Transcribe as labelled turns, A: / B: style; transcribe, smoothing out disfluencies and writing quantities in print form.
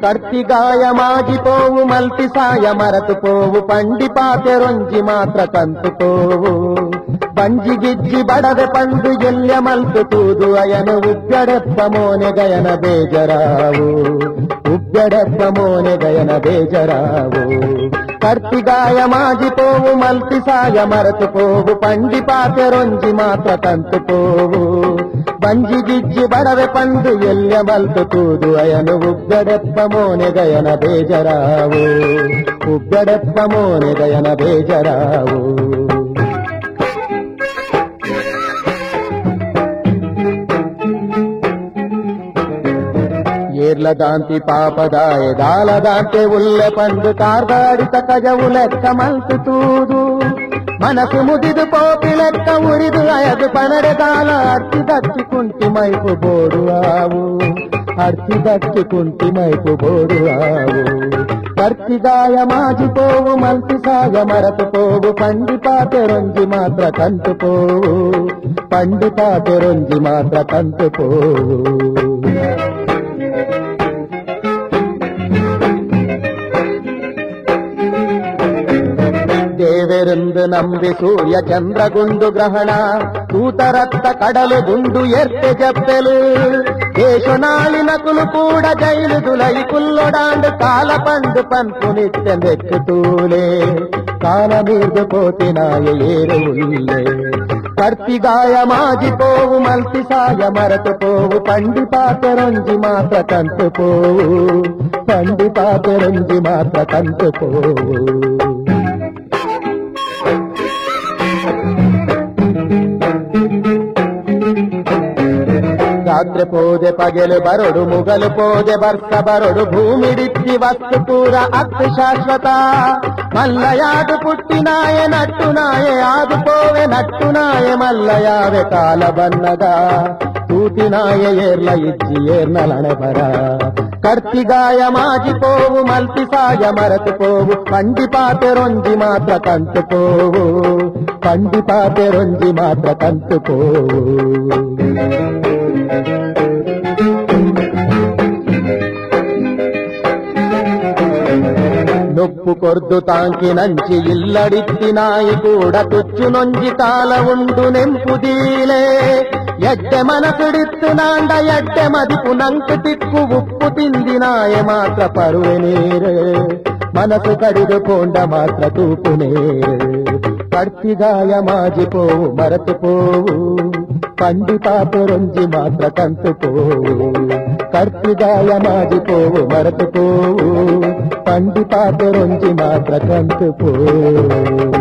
A: ಕರ್ತಿಗಾಯ ಮಾಗಿ ಪೋವು ಮಲ್ತಿ ಸಾಯ ಮರತು ಪೋವು ಪಂಡಿ ಪಾತೆ ರೊಂಜಿ ಮಾತ್ರ ಕಂತು ಪೋವು ಪಂಜಿ ಗಿಜ್ಜಿ ಬಡದೆ ಪಂಡು ಎಲ್ಯ ಮಲ್ತು ತೂದು ಅಯನ ಉಗ್ಗಡೆಪ್ಪ ಮೋನೆ ಗಯನ ಬೇಜರಾವು ಉಗ್ಗಡೆಪ್ಪ ಮೋನೆ ಗಯನ ಬೇಜರಾವು ಕರ್ತಿಗಾಯ ಮಾಗಿ ಪೋವು ಮಲ್ತಿ ಸಾಯ ಮರತು ಪೋವು ಪಂಡಿ ಪಾತೆ ರೊಂಜಿ ಮಾತ್ರ ಕಂತು ಪೋವು ಬಂಜಿ ಗಿಜ್ಜಿ ಬಡವೆ ಪಂಡು ಎಲ್ಯ ಮಲ್ತು ತೂದು ಅಯನು ಉಗ್ಗಡೆಪ್ಪ ಮೋನೆ ಗಯನ ಬೇಜರಾವು ಉಗ್ಗಡೆಪ್ಪ ಮೋನೆ ಗಯನ ಬೇಜರಾವು ಏರ್ಲದಾಂತಿ ಪಾಪದಾಯ ದಾಲದಾಂತೆ ಉಲ್ಲೆ ಪಂಡು ಕಾರ್ದಾಡಿತ ಕಜವು ಲೆಕ್ಕ ಮಲ್ತು ತೂದು ಮನಸ್ಸು ಮುದಿದು ಪೋಪಿ ಲೆಕ್ಕ ಉರಿದು ಅಯದು ಪನಡೆ ಕಾಲ ಅರ್ತಿದಕ್ಕಿ ಕುಂಟಿ ಮೈಪು ಬೋಡುವಾವು ಅರ್ತಿದಕ್ಕಿ ಕುಂಟಿ ಮೈಪು ಬೋಡುವಾವು ಕರ್ತಿಗಾಯ ಮಾಜಿ ಪೋವು ಮಲ್ತಿ ಸಾಯ ಮರತು ಪೋವು ಪಂಡಿತಾತೆ ರೊಂಜಿ ಮಾತ್ರ ಕಂತು ಪೋವು ಪಂಡಿತಾತೆ ರೊಂಜಿ ಮಾತ್ರ ಕಂತು ಪೋವು ದೇವರೆಂದು ನಂಬಿ ಸೂರ್ಯ ಚಂದ್ರಗುಂಡು ಗ್ರಹಣ ತೂತರತ್ತ ಕಡಲು ಗುಂಡು ಎರ್ತೆ ಜಪ್ಪೆಲು ದೇಶನಾಳಿ ನಕುಲು ಕೂಡ ಜೈಲು ದುಲೈ ಕುಲ್ಲೊಡಾಂಡು ಕಾಲ ಪಂಡು ಪಂಪು ನಿತ್ಯ ನೆಕ್ಕು ತೂಲೆ ಕಾಲ ಮೀರ್ದು ಕೋತಿನಾಯ ಏರು ಉಲ್ಲೆ ಕರ್ತಿಗಾಯ ಮಾಜಿ ಪೋವು ಮಲ್ತಿ ಸಾಯ ಮರತು ಪೋವು ಪಂಡಿತಾತೆ ರೊಂಜಿ ಮಾತ್ರ ಕಂತು ಪೋವು ಪಂಡಿತಾತೆ ರೊಂಜಿ ಮಾತ್ರ ಕಂತು ಪೋವು ರಾತ್ರಿ ಪೋದೆ ಪಗೆಲು ಬರಡು ಮುಗಲು ಪೋದೆ ಬರ್ಸ ಬರಡು ಭೂಮಿಡಿತ್ತಿ ವಸ್ತು ಪೂರ ಅತ್ತು ಶಾಶ್ವತ ಮಲ್ಲಯಾದು ಪುಟ್ಟಿನಾಯ ನಟ್ಟು ನಾಯೆ ಆದು ಪೋವೆ ನಟ್ಟು ನಾಯೆ ಮಲ್ಲಯಾವೆ ಕಾಲ ಬನ್ನದ ತೂತಿನಾಯ ಏರ್ಲ ಇಜ್ಜಿ ಏರ್ನಲಣೆ ಬರ ಕರ್ತಿಗಾಯ ಮಾಜಿ ಪೋವು ಮಲ್ತಿ ಸಾಯ ಮರತು ಪೋವು ಪಂಡಿಪಾತೆ ರೊಂಜಿ ಮಾತ್ರ ಕಂತು ಪೋವು ಪಂಡಿಪಾತೆ ರೊಂಜಿ ಮಾತ್ರ ಕಂತು ಪೋವು ನೊಪ್ಪು ಕೊರ್ದು ತಾಂಕಿ ನಂಚಿ ಇಲ್ಲಡಿತ್ತಿ ನಾಯಿ ಕೂಡ ತುಚ್ಚು ನೊಂಜಿ ಕಾಲ ಉಂಡು ನೆಂಪುದೀಲೆ ಎಡ್ಡೆ ಮನಸಿಡಿತ್ತು ನಾಂಡ ಎಡ್ಡೆ ಮದಿಪು ನಂಕು ತಿಕ್ಕು ಉಪ್ಪು ತಿಂದಿ ನಾಯೆ ಮಾತ್ರ ಪರುವೆ ನೀರೆ ಮನಸ್ಸು ಕಡಿದು ಕೊಂಡ ಮಾತ್ರ ತೂಪು ನೇರೆ ಕರ್ತಿಗಾಯ ಮಾಜಿ ಪೋವು ಮರತು ಪೋವು ಪಂಡಿತಾತೆ ರೊಂಜಿ ಮಾತ್ರ ಕಂತು ಪೋವು ಕರ್ತಿಗಾಯ ಮಾಜಿ ಪೋವು ಮರತು ಪೋವು ಪಂಡಿತಾತೆ ರೊಂಜಿ ಮಾತ್ರ ಕಂತು ಪೋವು